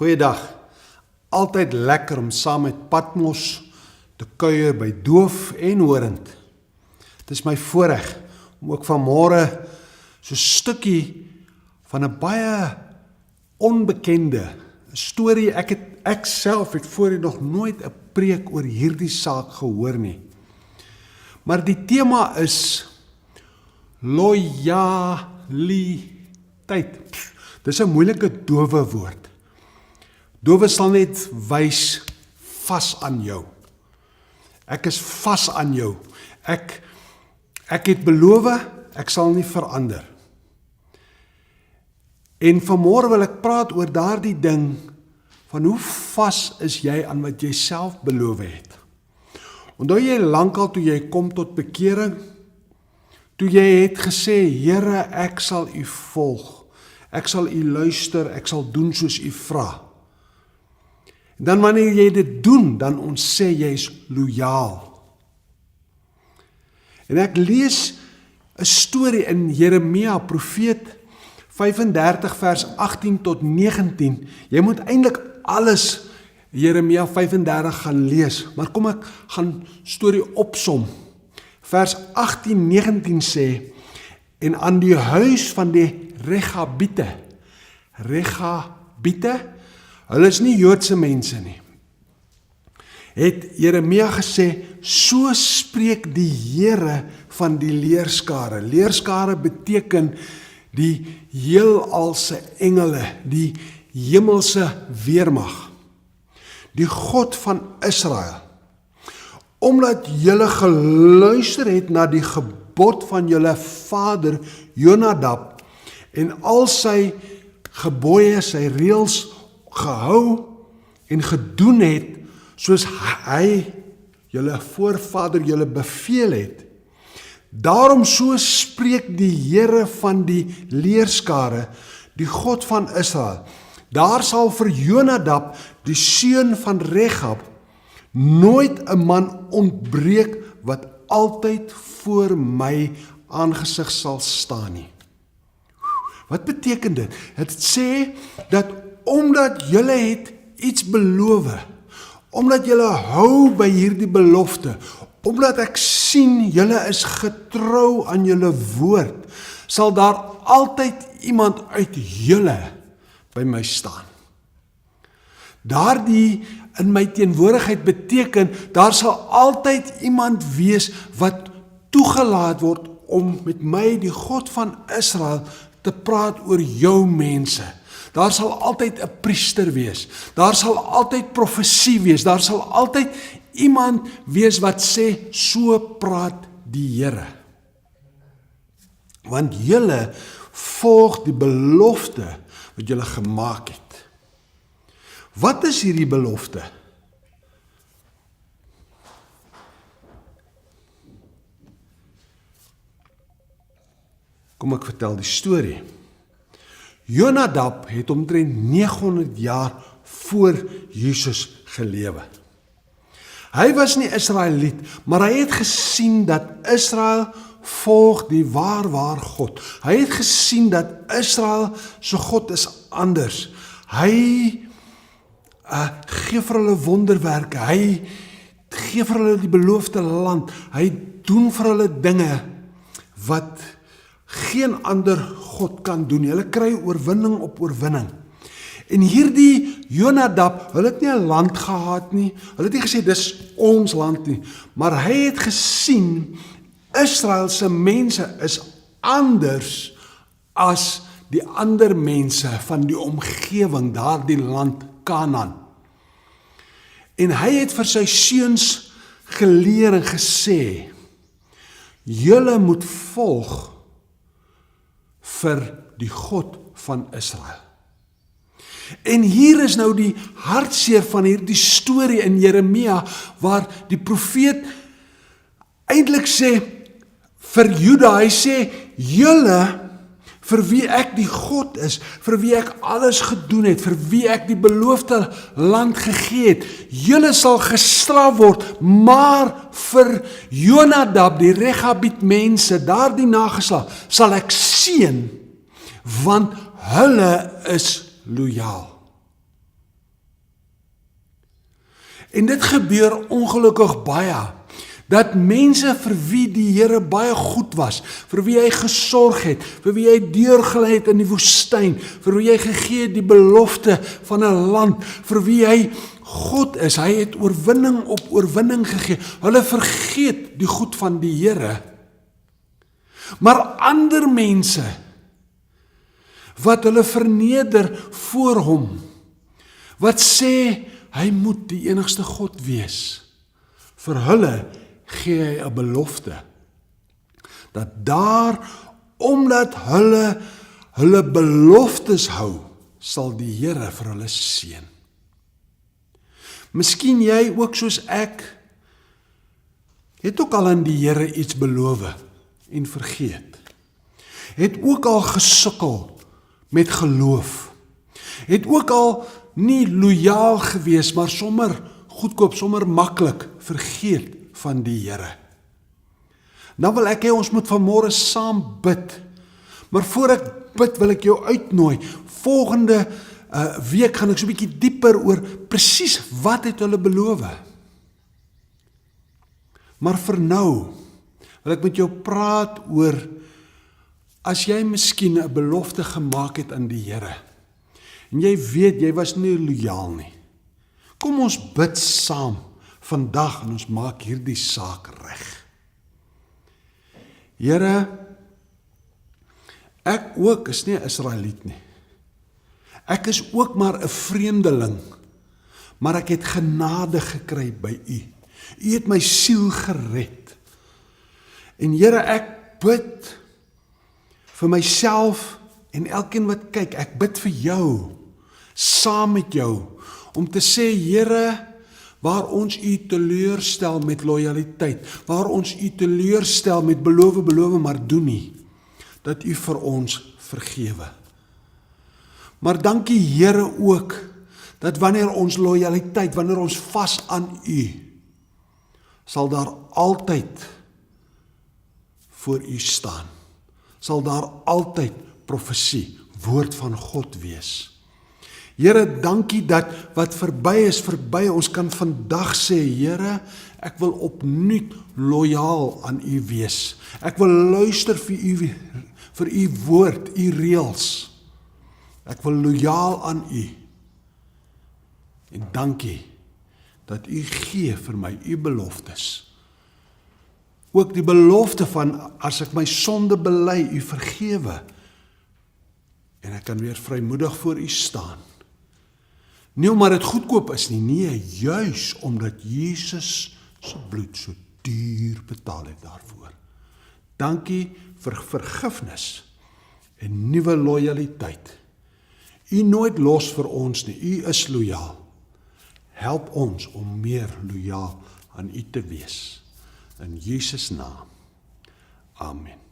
Goeiedag. Altyd lekker om saam met Patmos te kuier by Doof en Horend. Het is my voorreg om ook vanmôre so 'n stukkie van 'n baie onbekende storie. Ek self het voorheen nog nooit 'n preek oor hierdie saak gehoor nie. Maar die tema is lojaliteit. Dis 'n moeilike dowe woord. Dowe sal net wys vas aan jou. Ek is vas aan jou. Ek het beloof, ek sal nie verander. En vanmôre wil ek praat oor daardie ding van hoe vas is jy aan wat jy self beloof het. Onthou jy lankal toe jy kom tot bekering, toe jy het gesê, Here, ek sal u volg, ek sal u luister, ek sal doen soos u vra. Dan wanneer jy dit doen, dan ons sê jy is lojaal. En ek lees 'n storie in Jeremia, profeet 35 vers 18 tot 19. Jy moet eintlik alles Jeremia 35 gaan lees, maar kom ek gaan storie opsom. Vers 18-19 sê, en aan die huis van die Regabiete, hulle is nie Joodse mense nie, het Jeremia gesê, so spreek die Here van die leerskare. Leerskare beteken die heelalse engele, die hemelse weermag, die God van Israel. Omdat julle geluister het na die gebod van julle vader Jonadab en al sy gebooie, sy reëls gehou en gedoen het soos hy julle voorvader julle beveel het. Daarom so spreek die Here van die leerskare, die God van Israel. Daar sal vir Jonadab, die seun van Regab, nooit 'n man ontbreek wat altyd voor my aangesig sal staan nie. Wat beteken dit? Het sê dat omdat julle het iets beloof, omdat julle hou by hierdie belofte, omdat ek sien julle is getrou aan julle woord, sal daar altyd iemand uit julle by my staan. Daardie in my teenwoordigheid beteken, daar sal altyd iemand wees wat toegelaat word om met my, die God van Israel, te praat oor jou mense. Daar sal altyd 'n priester wees, daar sal altyd profesie wees, daar sal altyd iemand wees wat sê, so praat die Here. Want julle volg die belofte wat julle gemaak het. Wat is hierdie belofte? Kom ek vertel die storie. Jonadab het omtrent 900 jaar voor Jesus gelewe. Hy was nie Israeliet, maar hy het gesien dat Israel volg die waar God. Hy het gesien dat Israel se God is anders. Hy gee vir hulle wonderwerke, hy gee vir hulle die beloofde land, hy doen vir hulle dinge wat geen ander God kan doen. Hulle kry oorwinning op oorwinning. En hierdie Jonadab, hulle het nie 'n land gehad nie, hulle het nie gesê dis ons land nie, maar hy het gesien Israel se mense is anders as die ander mense van die omgewing, daardie land Kanaan. En hy het vir sy seuns geleer en gesê, julle moet volg vir die God van Israel. En hier is nou die hartseer van hierdie storie in Jeremia, waar die profeet eintlik sê, vir Juda, hy sê, julle, vir wie ek die God is, vir wie ek alles gedoen het, vir wie ek die beloofde land gegee het, julle sal gestraf word, maar vir Jonadab, die Regabiet mense, daardie nageslag, sal ek seën, want hulle is lojaal. En dit gebeur ongelukkig baie, dat mense vir wie die Here baie goed was, vir wie hy gesorg het, vir wie hy deurgelei het in die woestyn, vir wie hy gegee het die belofte van 'n land, vir wie hy God is, hy het oorwinning op oorwinning gegee, hulle vergeet die goed van die Here. Maar ander mense, wat hulle verneder voor hom, wat sê, hy moet die enigste God wees, vir hulle gee hy 'n belofte, dat daar, omdat hulle beloftes hou, sal die Here vir hulle seën. Miskien jy ook soos ek, het ook al aan die Here iets beloof en vergeet. Het ook al gesukkel met geloof. Het ook al nie lojaal gewees, maar sommer goedkoop, sommer maklik vergeet van die Here. Nou wil ek hê ons moet vanmôre saam bid. Maar voor ek bid wil ek jou uitnooi. Volgende week gaan ek so 'n bietjie dieper oor presies wat het hulle beloof. Maar vir nou wil ek met jou praat oor as jy miskien 'n belofte gemaak het aan die Here en jy weet jy was nie lojaal nie. Kom ons bid saam vandag en ons maak hierdie saak reg. Here, ek ook is nie 'n Israeliet nie. Ek is ook maar 'n vreemdeling, maar ek het genade gekry by U. U het my siel gered. En Here, ek bid vir myself en elkeen wat kyk, ek bid vir jou, saam met jou, om te sê, Here, waar ons U teleurstel met lojaliteit, waar ons U teleurstel met beloof maar doen nie, dat U vir ons vergewe. Maar dankie Here ook, dat wanneer ons lojaliteit, wanneer ons vas aan U, sal daar altyd voor U staan, sal daar altyd profesie, woord van God wees. Here, dankie dat wat verby is verby, ons kan vandag sê, Here, ek wil opnuut lojaal aan U wees. Ek wil luister vir U woord, U reëls. Ek wil lojaal aan U. En dankie dat U gee vir my U beloftes. Ook die belofte van as ek my sonde bely, U vergewe. En ek kan weer vrymoedig voor U staan. Nie omdat dit goedkoop is nie, nee, juis omdat Jesus se bloed so duur betaal het daarvoor. Dankie vir vergifnis en nuwe lojaliteit. U nooit los vir ons nie, U is lojaal. Help ons om meer lojaal aan U te wees. In Jesus naam. Amen.